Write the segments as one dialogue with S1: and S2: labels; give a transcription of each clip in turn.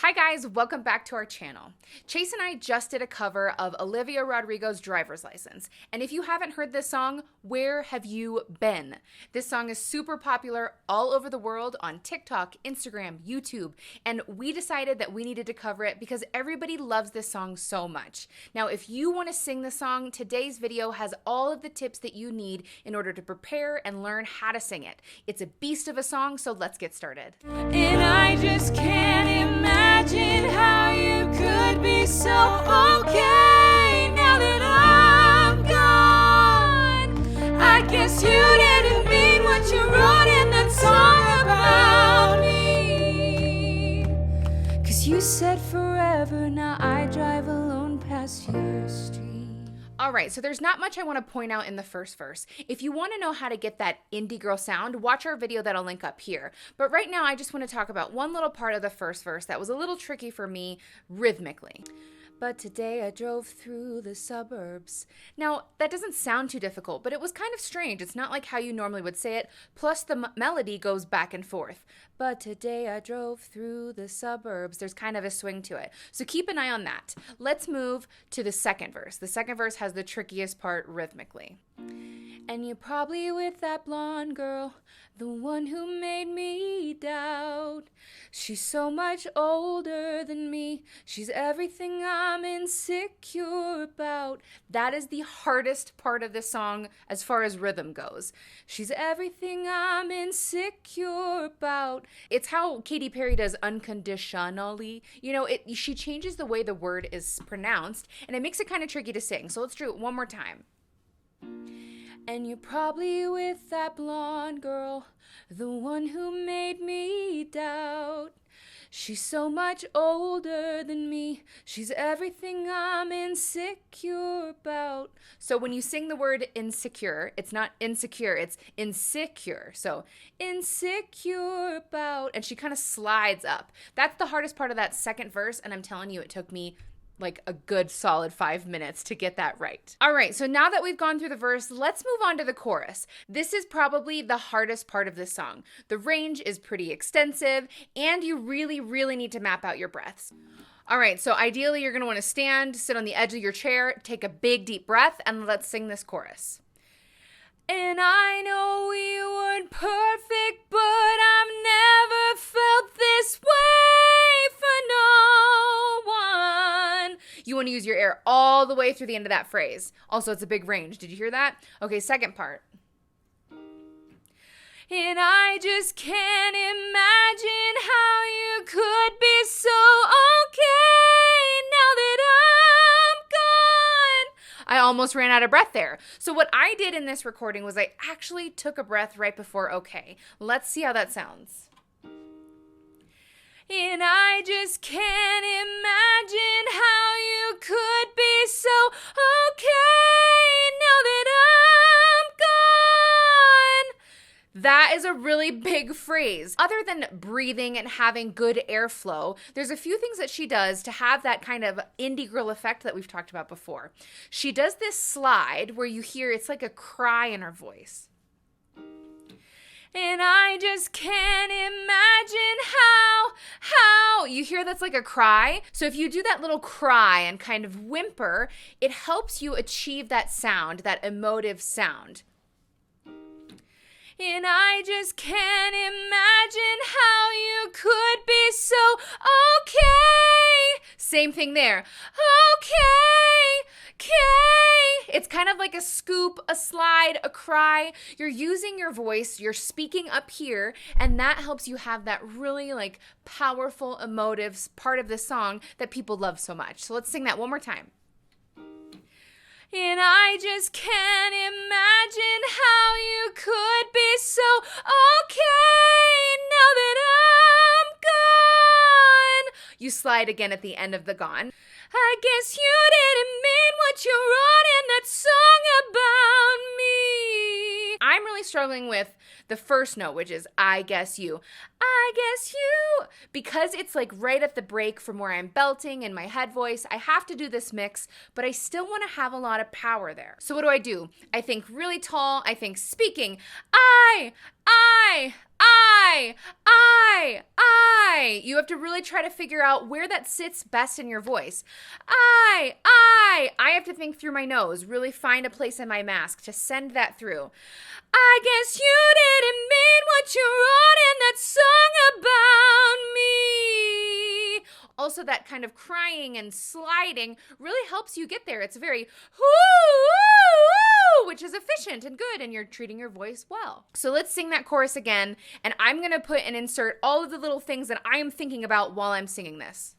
S1: Hi guys, welcome back to our channel. Chase and I just did a cover of Olivia Rodrigo's Driver's License. And if you haven't heard this song, where have you been? This song is super popular all over the world on TikTok, Instagram, YouTube. And we decided that we needed to cover it because everybody loves this song so much. Now, if you want to sing the song, today's video has all of the tips that you need in order to prepare and learn how to sing it. It's a beast of a song, so let's get started.
S2: And I just can't imagine how you could be so okay now that I'm gone. I guess you didn't mean what you wrote in that song about me. 'Cause you said forever, now I drive alone past your street.
S1: All right, so there's not much I want to point out in the first verse. If you want to know how to get that indie girl sound, watch our video that I'll link up here. But right now, I just want to talk about one little part of the first verse that was a little tricky for me rhythmically. But today I drove through the suburbs. Now, that doesn't sound too difficult, but it was kind of strange. It's not like how you normally would say it. Plus, the melody goes back and forth. But today I drove through the suburbs. There's kind of a swing to it. So keep an eye on that. Let's move to the second verse. The second verse has the trickiest part rhythmically. And you're probably with that blonde girl, the one who made me doubt. She's so much older than me. She's everything I'm insecure about. That is the hardest part of this song as far as rhythm goes. She's everything I'm insecure about. It's how Katy Perry does unconditionally. You know, she changes the way the word is pronounced, and it makes it kind of tricky to sing. So let's do it one more time. And you're probably with that blonde girl, the one who made me doubt. She's so much older than me. She's everything I'm insecure about. So when you sing the word insecure, it's not insecure, it's insecure. So insecure about, and she kind of slides up. That's the hardest part of that second verse, and I'm telling you, it took me like a good solid 5 minutes to get that right. All right, so now that we've gone through the verse, let's move on to the chorus. This is probably the hardest part of this song. The range is pretty extensive, and you really, really need to map out your breaths. All right, so ideally you're gonna wanna stand, sit on the edge of your chair, take a big deep breath, and let's sing this chorus. And I know we weren't perfect, but I've never felt this way for no one. You want to use your air all the way through the end of that phrase. Also, it's a big range. Did you hear that? Okay, second part. And I just can't imagine how you could be so okay now that I'm gone. I almost ran out of breath there. So what I did in this recording was I actually took a breath right before okay. Let's see how that sounds. And I just can't imagine how you could be so okay now that I'm gone. That is a really big phrase. Other than breathing and having good airflow, there's a few things that she does to have that kind of indie girl effect that we've talked about before. She does this slide where you hear it's like a cry in her voice. And I just can't imagine how. You hear that's like a cry? So if you do that little cry and kind of whimper, it helps you achieve that sound, that emotive sound. And I just can't imagine how you could be so okay. Same thing there. Okay, It's kind of like a scoop, a slide, a cry. You're using your voice, you're speaking up here, and that helps you have that really like powerful, emotive part of the song that people love so much. So let's sing that one more time. And I just can't imagine how you could be so okay now that I'm gone. You slide again at the end of the gone. I guess you didn't mean what you wrote in that song about me. I'm really struggling with the first note, which is I guess you. I guess you. Because it's like right at the break from where I'm belting in my head voice, I have to do this mix, but I still want to have a lot of power there. So what do? I think really tall. I think speaking. I I. You have to really try to figure out where that sits best in your voice. I have to think through my nose, really find a place in my mask to send that through. I guess you didn't mean what you wrote in that song about me. Also, that kind of crying and sliding really helps you get there. It's very whoo, which is efficient and good, and you're treating your voice well. So let's sing that chorus again, and I'm going to put and insert all of the little things that I am thinking about while I'm singing this.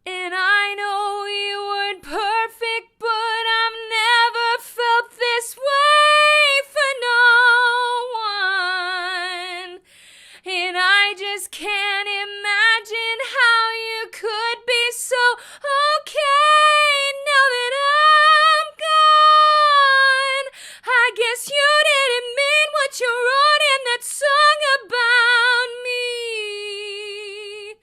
S2: And I know you weren't perfect, but I've never felt this way for no one. And I just can't imagine how you could be so okay now that I'm gone. I guess you didn't mean what you wrote in that song about me.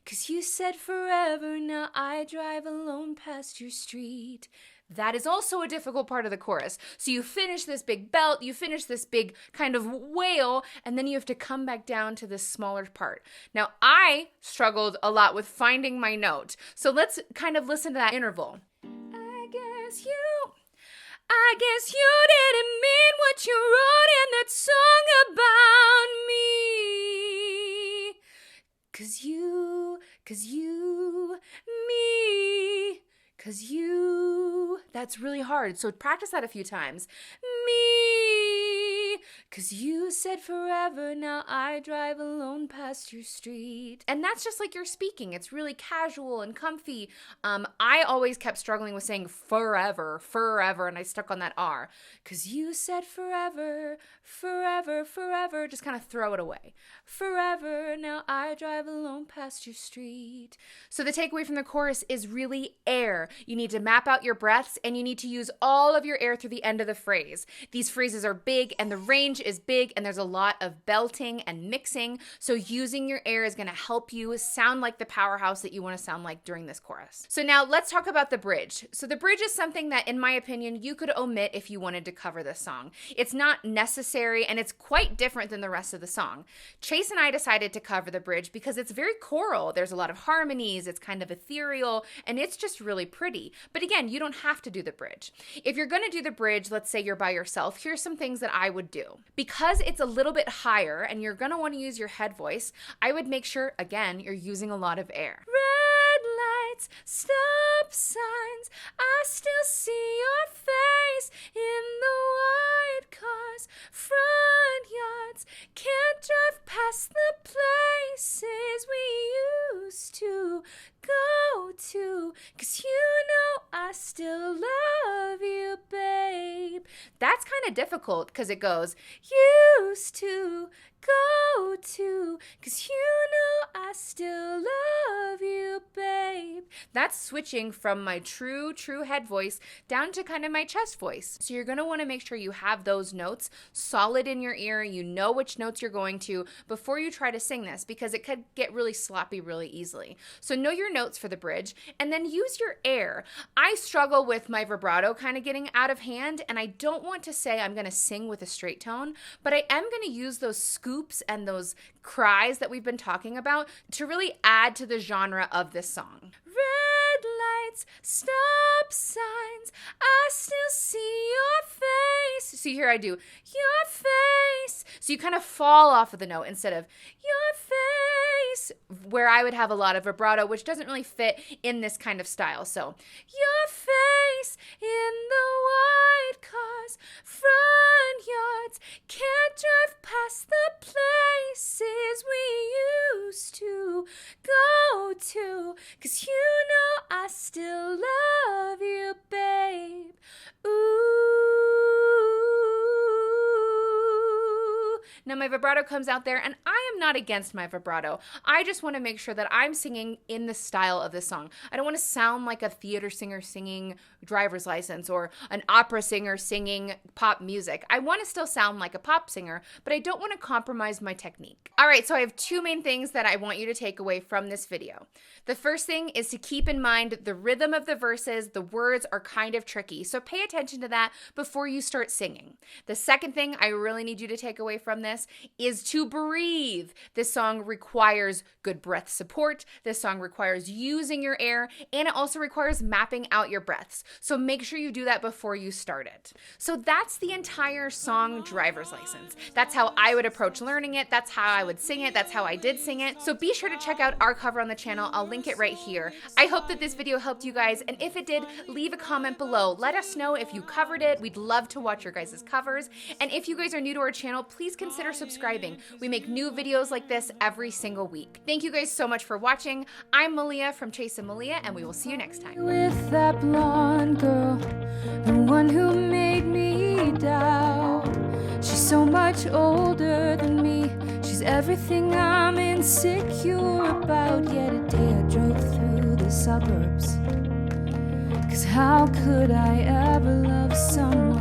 S2: 'Cause you said forever, now I drive alone past your street.
S1: That is also a difficult part of the chorus. So you finish this big belt, you finish this big kind of wail, and then you have to come back down to this smaller part. Now, I struggled a lot with finding my note. So let's kind of listen to that interval.
S2: I guess you didn't mean what you wrote in that song about me. 'Cause you.
S1: That's really hard. So practice that a few times.
S2: Me. 'Cause you said forever, now I drive alone past your street.
S1: And that's just like you're speaking. It's really casual and comfy. I always kept struggling with saying forever, and I stuck on that R. 'Cause you said forever, just kind of throw it away.
S2: Forever, now I drive alone past your street.
S1: So the takeaway from the chorus is really air. You need to map out your breaths, and you need to use all of your air through the end of the phrase. These phrases are big, and the range is big, and there's a lot of belting and mixing. So using your air is going to help you sound like the powerhouse that you want to sound like during this chorus. So now let's talk about the bridge. So the bridge is something that, in my opinion, you could omit if you wanted to cover this song. It's not necessary, and it's quite different than the rest of the song. Chase and I decided to cover the bridge because it's very choral. There's a lot of harmonies. It's kind of ethereal, and it's just really pretty. But again, you don't have to do the bridge. If you're going to do the bridge, let's say you're by yourself, here's some things that I would do. Because it's a little bit higher and you're going to want to use your head voice, I would make sure, again, you're using a lot of air.
S2: Red lights, stop signs, I still see your face in the white cars, front yards, can't drive past the places we used to go to, 'cause you know I still love you, babe.
S1: That's kind of difficult because it goes,
S2: used to go to, 'cause you know I still love you, babe.
S1: That's switching from my true head voice down to kind of my chest voice. So you're going to want to make sure you have those notes solid in your ear. You know which notes you're going to before you try to sing this, because it could get really sloppy really easily. So know your notes for the bridge, and then use your air. I struggle with my vibrato kind of getting out of hand, and I don't want to say I'm going to sing with a straight tone, but I am going to use those scoops and those cries that we've been talking about to really add to the genre of this song.
S2: Red lights, stop signs, I still see your face.
S1: So here I do your face. So you kind of fall off of the note instead of
S2: your face,
S1: where I would have a lot of vibrato, which doesn't really fit in this kind of style. So
S2: your face in the white cars, front yards, can't drive past the places we used to go to, 'cause you know I still love you, babe. Ooh.
S1: Now my vibrato comes out there, and I am not against my vibrato. I just want to make sure that I'm singing in the style of this song. I don't want to sound like a theater singer singing Driver's License or an opera singer singing pop music. I want to still sound like a pop singer, but I don't want to compromise my technique. All right, so I have two main things that I want you to take away from this video. The first thing is to keep in mind the rhythm of the verses. The words are kind of tricky, so pay attention to that before you start singing. The second thing I really need you to take away from this is to breathe. This song requires good breath support. This song requires using your air, and it also requires mapping out your breaths. So make sure you do that before you start it. So that's the entire song Driver's License. That's how I would approach learning it. That's how I would sing it. That's how I did sing it. So be sure to check out our cover on the channel. I'll link it right here. I hope that this video helped you guys, and if it did, leave a comment below. Let us know if you covered it. We'd love to watch your guys' covers. And if you guys are new to our channel, please consider subscribing. We make new videos like this every single week. Thank you guys so much for watching. I'm Melia from Chase and Melia, and we will see you next time.
S2: With that blonde girl, the one who made me doubt. She's so much older than me. She's everything I'm insecure about. Yet a day I drove through the suburbs. 'Cause how could I ever love someone